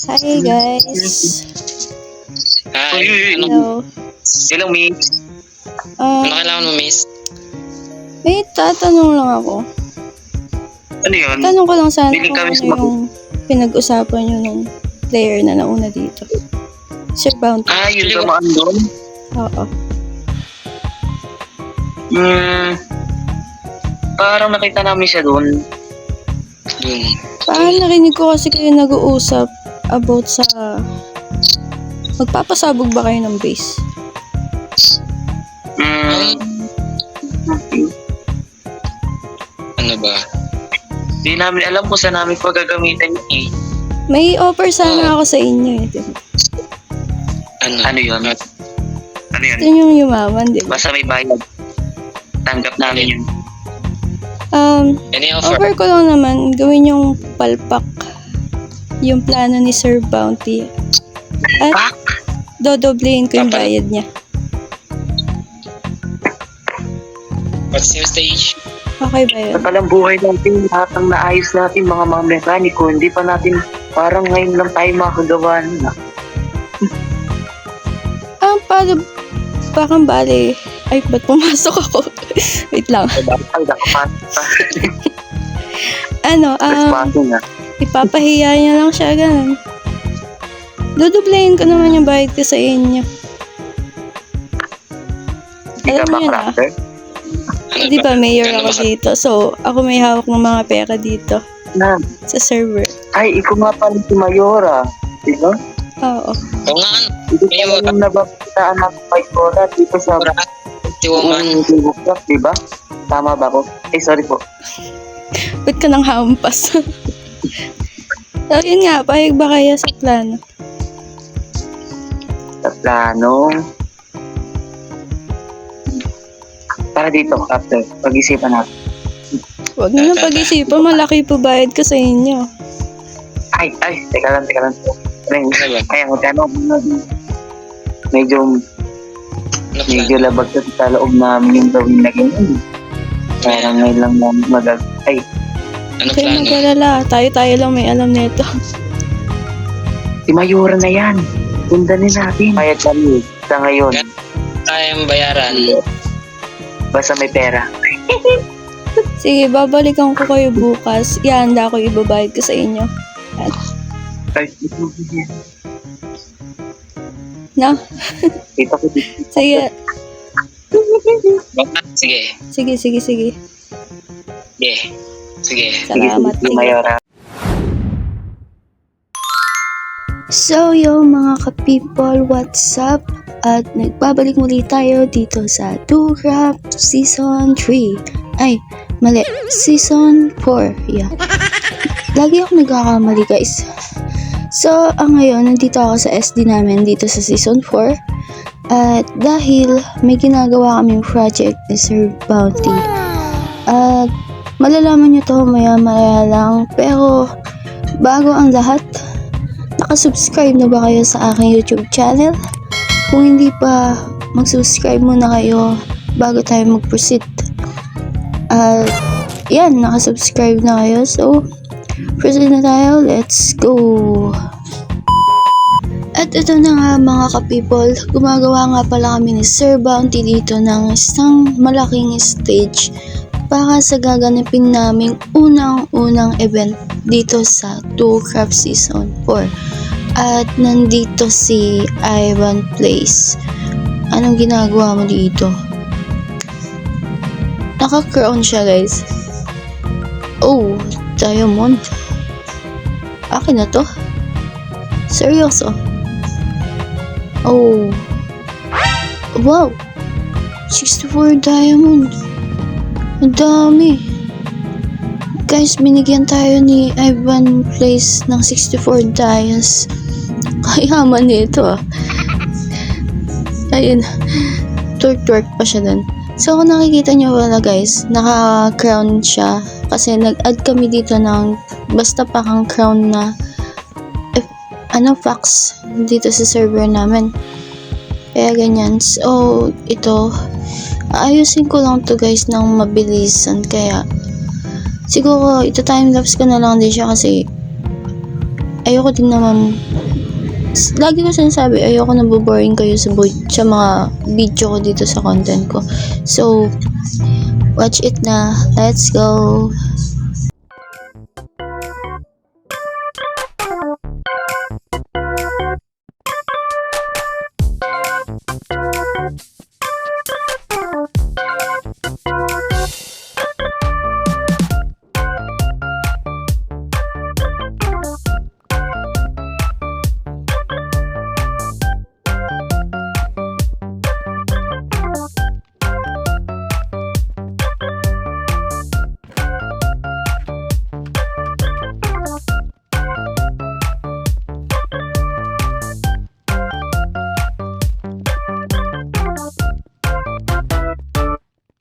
Hi guys. Hi, Hello. Hello, miss. Ah, Ano kailangan mo, miss? may tatanong lang ako. Ano yun? Tanong ko lang sana Willing kung kami ano sumagot. yung pinag-usapan nyo nung player na nauna dito. Sir Bounty. Yun dumaan doon? Oo. Parang nakita namin siya doon. Parang narinig ko kasi kayo nag-uusap about sa... Magpapasabog ba kayo ng base? Ano ba? Hindi namin alam kung saan namin pagagamitan yun eh. May offer sana ako sa inyo eh. Diba? Ano yun? Ano yun? Ito yung yumaman, di ba? Basta may bayad. Tanggap namin yun. Any Offer ko lang naman, gawin yung palpak. Yung plano ni Sir Bounty. At dodoblein ko yung bayad niya. What's your stage? Okay ba yun? Sa palang buhay natin, lahat ng naayos natin, mga mekaniko, hindi pa natin, parang ngayon lang tayo makagawa na. Paano, parang bali, ay, ba't pumasok ako? Wait lang. Ay, nakapat pa. Respaso na. Ipapahiya niya lang siya, ganun. Dodoblein ko naman yung bayad ko sa inyo. Hindi ka Alam ba niyo na. crafter? Di ba, mayor ako dito, so ako may hawak ng mga pera dito Na. sa server. Ay, ikaw nga pala si Mayora. Diba? Oo. Oo nga, Ito pala yung nababitaan ng Mayora dito sa Tiwaman. Tibukrak, diba? Tama ba ako? Sorry po. Ba't ka nang hampas? So, yun nga, pahig ba kayo sa plano? Sa plano. Para dito, crafter. Pag-isipan natin. Huwag na nang pag-isipan, malaki po bayad ko sa inyo. Ay, teka lang. Kaya magkano? Medyo labag sa loob namin yung gawin na ganyan. Parang ngayon lang namin Ano Kayo plano? mag-alala, tayo lang may alam nito. si Mayora na yan. Sundanin natin. Bayad kami sa ngayon. Kayang bayaran. Basta may pera. Sige, babalikan ko kayo bukas. Ihanda ko ibabayad ko sa inyo. No? Ito ko dito. Sige. Sige. Sige. Sige. Salamat. Si Mayora. So, yo mga ka-people, what's up? At nagbabalik muli tayo dito sa Durap Season 3. Ay, mali. Season 4. Yeah. Lagi ako nagkakamali, guys. So, ngayon, nandito ako sa SD namin dito sa Season 4. At dahil may ginagawa kaming project ni Sir Bounty. At malalaman nyo to maya-maya lang. Pero, bago ang lahat, nakasubscribe na ba kayo sa aking YouTube channel? Kung hindi pa, mag-subscribe muna kayo bago tayo mag-proceed. At yan, nakasubscribe na kayo. So, proceed na tayo. Let's go! At ito na nga mga ka-people, gumagawa nga pala kami ni Sir Bounty dito ng isang malaking stage para sa gaganapin naming unang-unang event dito sa Durap Season 4. At nandito si Ivan Place. Anong ginagawa mo dito? Naka-crown siya, guys. Oh, diamond. Akin na to. Seryoso. Oh. Wow. 64 diamond. Ang dami. Guys, binigyan tayo ni Ivan Place ng 64 dias. Kayaman nito ah. Ayun. Twerk pa siya dun. So, kung nakikita nyo wala guys, naka-crown siya. Kasi nag-add kami dito ng basta pa kang crown na fax dito sa server namin. Kaya ganyan. So, ito. Ayusin ko lang to guys ng mabilisan. Kaya, siguro, ito timelapse ko na lang din siya kasi ayoko din naman lagi ko sinasabi, ayoko naboboring kayo sa mga video ko dito sa content ko. So, watch it na. Let's go!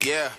Yeah.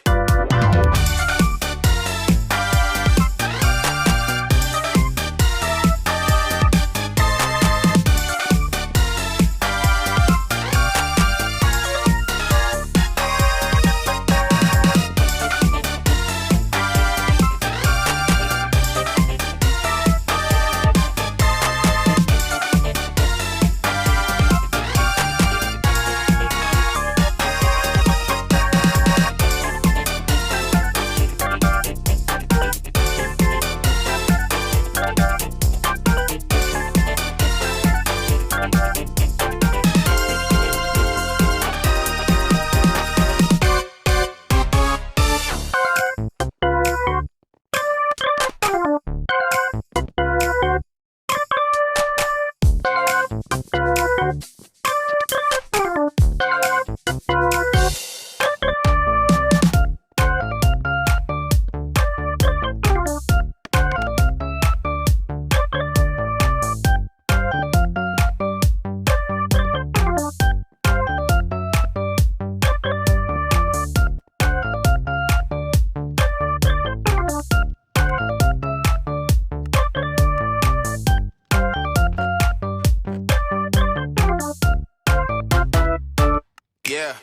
Yeah.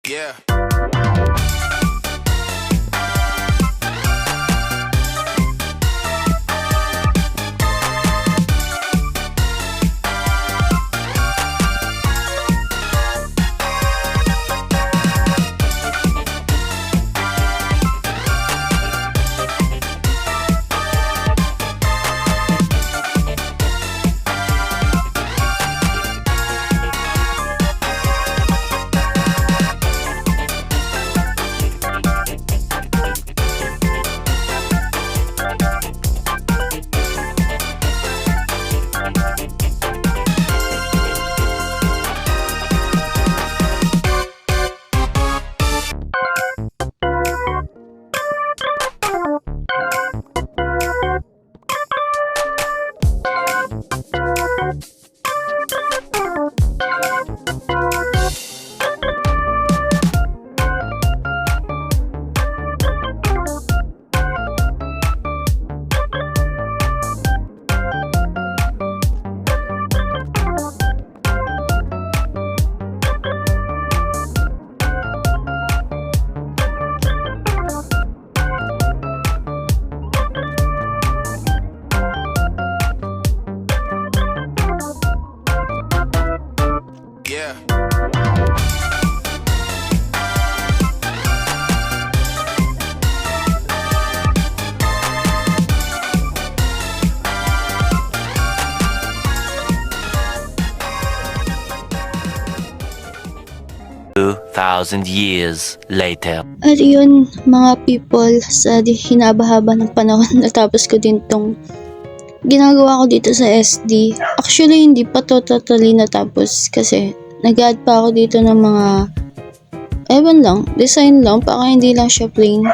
Yeah. yeah. Thousand years later. At yun, mga people, sa hinaba-haba ng panahon natapos ko din tong ginagawa ko dito sa SD. Actually, hindi pa to totally natapos kasi nag-add pa ako dito ng mga ewan lang, design lang, baka hindi lang siya plain.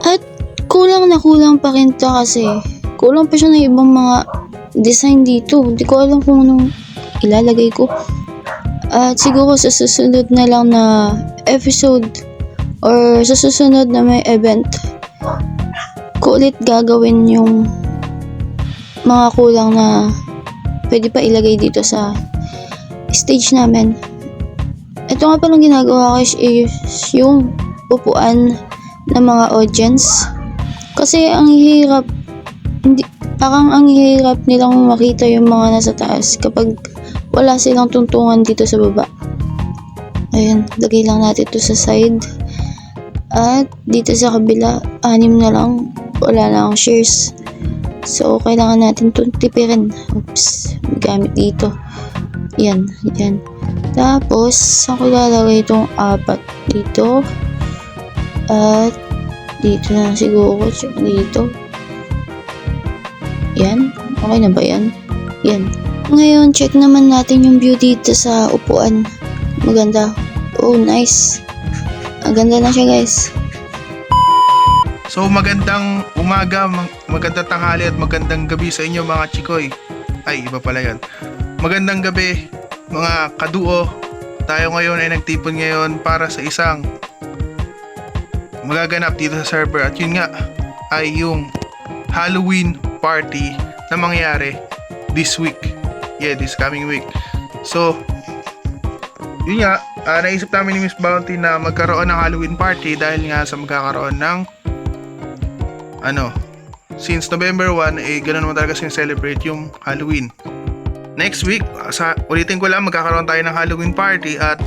At kulang na kulang pa rin to kasi kulang pa siya ng ibang mga design dito. Hindi ko alam kung anong ilalagay ko. At siguro sa susunod na lang na episode or sa susunod na may event ko ulit gagawin yung mga kulang na pwede pa ilagay dito sa stage namin. Ito nga palang ginagawa ko is yung upuan ng mga audience. Kasi ang hirap, parang ang hirap nilang makita yung mga nasa taas kapag wala silang tuntungan dito sa baba. Ayan, lagay lang natin ito sa side. At dito sa kabila, 6 na lang. Wala na akong shares. So, kailangan natin itong tipirin. Oops, may gamit dito. Yan, yan. Tapos, ako lalagay itong 4 dito. At dito na siguro, tsaka dito. Yan, okay na ba yan? Yan. Ngayon, check naman natin yung view dito sa upuan. Maganda. Oh, nice. Ang ganda na siya, guys. So magandang umaga, magandang tanghali at magandang gabi sa inyo mga chikoy. Ay, iba pala yan. Magandang gabi mga kaduo. Tayo ngayon ay nagtipon ngayon para sa isang magaganap dito sa server. At yun nga ay yung Halloween party na mangyayari this week. Yeah, this coming week. So, yun nga, naisip namin ni Miss Bounty na magkaroon ng Halloween party dahil nga sa magkakaroon ng since November 1, ganoon naman talaga sin-celebrate yung Halloween. Next week, ulitin ko lang, magkakaroon tayo ng Halloween party at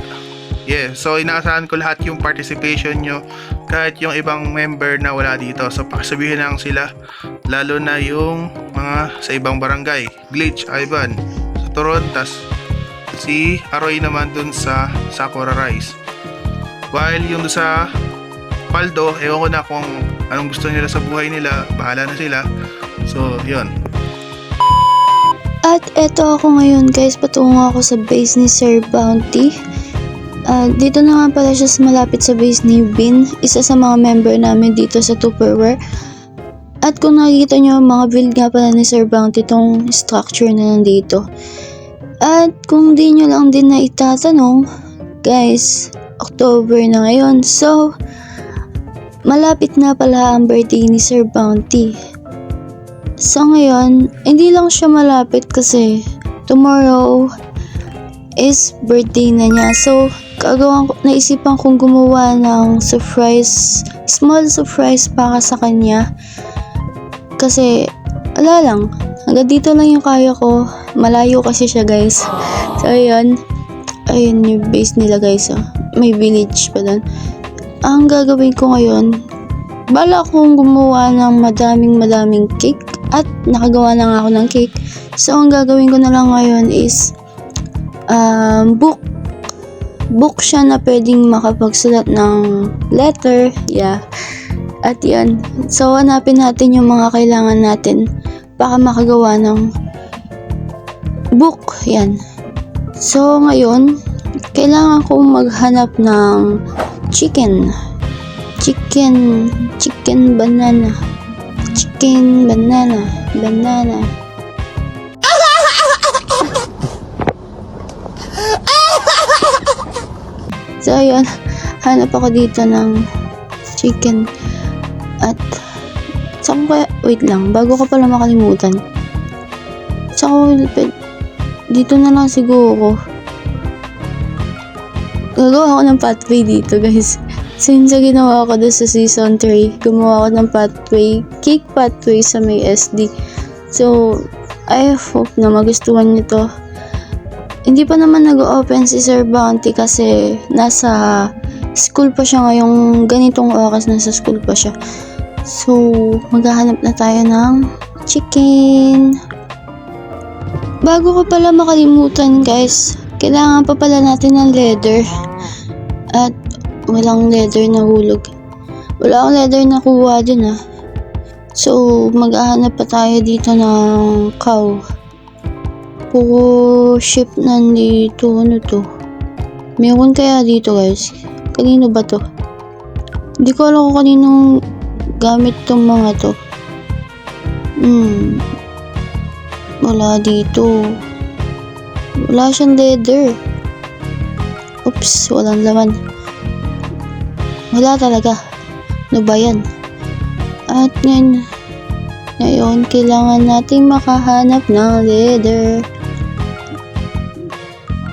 yeah, so inaasahan ko lahat yung participation nyo, kahit yung ibang member na wala dito. So pakisabihin lang sila, lalo na yung mga sa ibang barangay. Glitch, Ivan, sa Turon, tas si Aroy naman dun sa Sakura Rise. While yung dun sa Paldo, ewan ko na kung anong gusto nila sa buhay nila, bahala na sila. So, yun. At eto ako ngayon, guys, patungo ako sa base ni Sir Bounty. Dito na nga pala siya malapit sa base ni Bin, isa sa mga member namin dito sa Tupperware. At kung nakikita nyo, mga build nga pala ni Sir Bounty itong structure na nandito. At kung di nyo lang din na itatanong, guys, October na ngayon. So, malapit na pala ang birthday ni Sir Bounty. So ngayon, hindi lang siya malapit kasi tomorrow is birthday na niya. So, naisipan kong gumawa ng surprise, small surprise para sa kanya. Kasi, ala lang, hanggang dito lang yung kaya ko. Malayo kasi siya, guys. So, ayun yung base nila, guys. Oh. May village pa doon. Ang gagawin ko ngayon, bala kong gumawa ng madaming cake at nakagawa na nga ako ng cake. So, ang gagawin ko na lang ngayon is book siya na pwedeng makapagsulat ng letter. Yeah. At yan. So, hanapin natin yung mga kailangan natin para makagawa ng book. Yan. So, ngayon, kailangan kong maghanap ng chicken banana. So, ayun. Hanap ako dito ng chicken. At, wait lang. Bago ko pala makalimutan. Dito na lang siguro. Gagawa ako ng pathway dito, guys. Since ginawa ko doon sa season 3, gumawa ako ng pathway, cake pathway sa may SD. So, I hope na magustuhan nyo to. Hindi pa naman nag-open si Sir Bounty kasi nasa school pa siya ngayong ganitong oras, nasa school pa siya. So, maghahanap na tayo ng chicken. Bago ko pala makalimutan guys, kailangan pa pala natin ng leather. At walang leather na hulog. Wala akong leather na kuha dun ah. So, maghahanap pa tayo dito ng cow. Puro ship nandito. Ano to? Meron kaya dito guys? Kanino ba to? Hindi ko alam kung kaninong gamit tong mga to. Wala dito. Wala siyang leather. Oops, walang laman. Wala talaga. Ano ba yan? At ngayon, kailangan nating makahanap ng leather.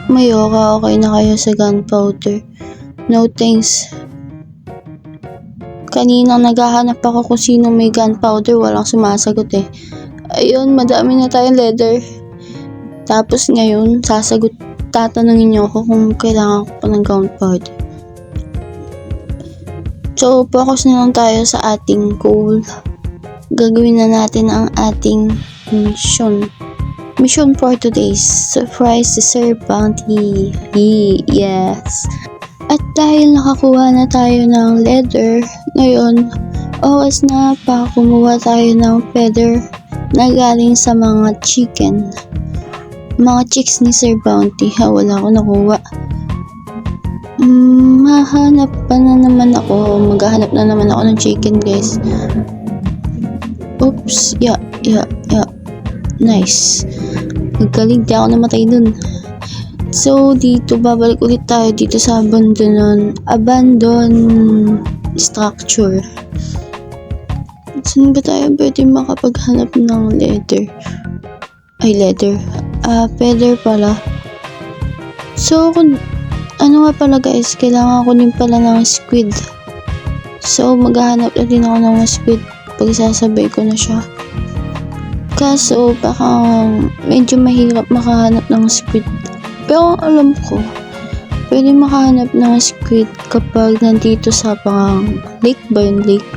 Mayoka, okay na kayo sa gunpowder. No thanks. Kanina naghahanap ako kung sino may gunpowder, walang sumasagot eh. Ayun, madami na tayong leather. Tapos ngayon, tatanungin niyo ako kung kailangan ko pa ng gunpowder. So, focus na lang tayo sa ating goal. Gagawin na natin ang ating mission. Mission for today's surprise si Sir Bounty. Yes. At dahil nakakuha na tayo ng leather, ngayon, oras na para kumuha tayo ng feather na galing sa mga chicken. Mga chicks ni Sir Bounty. Wala ko nakuha. Maghahanap na naman ako ng chicken guys. Oops, yeah. Nice. Nagkalig, di ako namatay dun. So, dito, babalik ulit tayo dito sa abandon structure. Saan ba tayo pwede makapaghanap ng leather? Feather pala. So, ano nga pala guys, kailangan ko din pala ng squid. So, maghahanap na din ako ng squid pag sasabay ko na siya. Kaso, baka medyo mahirap makahanap ng squid. Pero alam ko, pwede makahanap ng squid kapag nandito sa pang lake ba yun? Lake.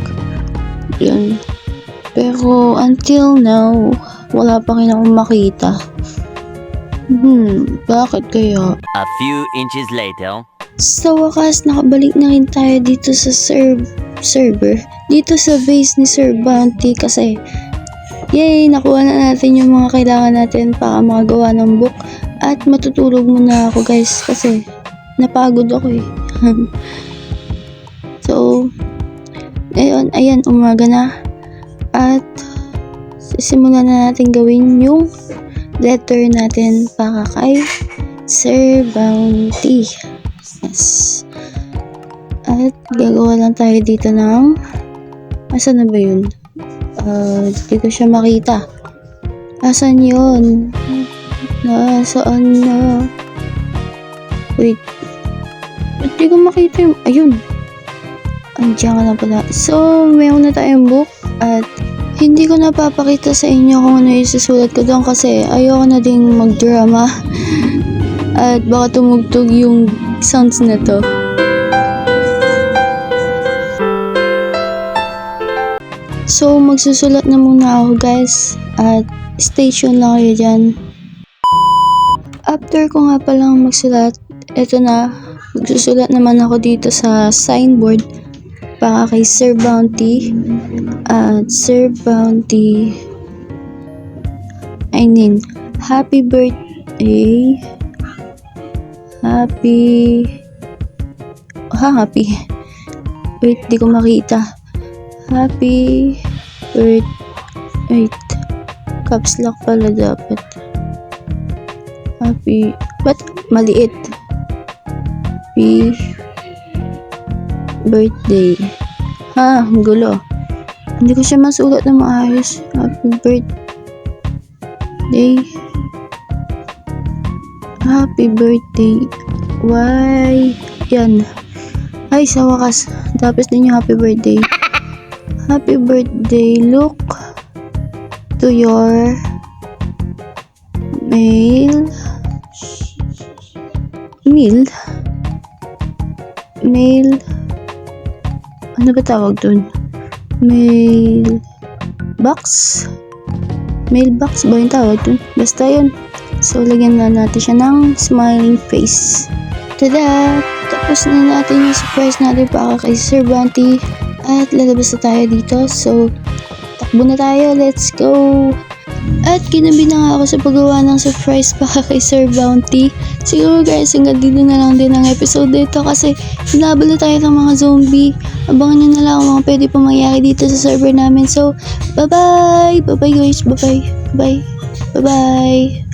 Yun. Pero until now, wala pa rin akong makita. Bakit kaya? A few inches later. Sa wakas, nakabalik na rin tayo dito sa server. Dito sa base ni Sir Bounty kasi yay! Nakuha na natin yung mga kailangan natin para makagawa ng book. At matutulog muna ako guys kasi napagod ako eh. So, ngayon, ayan, umaga na. At sisimulan na natin gawin yung letter natin para kay Sir Bounty. Yes. At gagawa lang tayo dito ng asan na ba yun? Hindi ko siya makita. Asan yun? Nasaan na? Wait. Hindi ko makita yung ayun. Andiyan ka na pala. So, mayroon na tayong book at hindi ko napapakita sa inyo kung ano isusulat ko doon kasi ayoko na ding magdrama at baka tumugtog yung sounds na to. So, magsusulat na muna ako guys at stay tuned lang kayo dyan. After ko nga palang magsulat, eto na, magsusulat naman ako dito sa signboard para kay Sir Bounty at Sir Bounty happy birthday, wait, di ko makita. Happy birthday, wait, caps lock pala dapat. Happy, ba't maliit? Happy birthday. Ang gulo. Hindi ko siya masulat na maayos. Happy birthday. Happy birthday. Why? Yan. Ay, sa wakas. Tapos din yung happy birthday. Happy birthday. Look to your mail mail. Ano ba tawag dun? Mailbox ba yung tawag dun? Basta yun. So, lagyan na natin siya ng smiling face. Tada! Tapos na natin yung surprise natin para kay Sir Bounty. At lalabas na tayo dito. So, takbo na tayo. Let's go! At kinabi na nga ako sa paggawa ng surprise para kay Sir Bounty. Siguro guys, hanggang dito na lang din ang episode dito kasi hinabol na tayo ng mga zombie. Abangan nyo na lang ang mga pwede pa mangyari dito sa server namin. So, bye-bye! Bye-bye guys! Bye-bye! Bye! Bye-bye!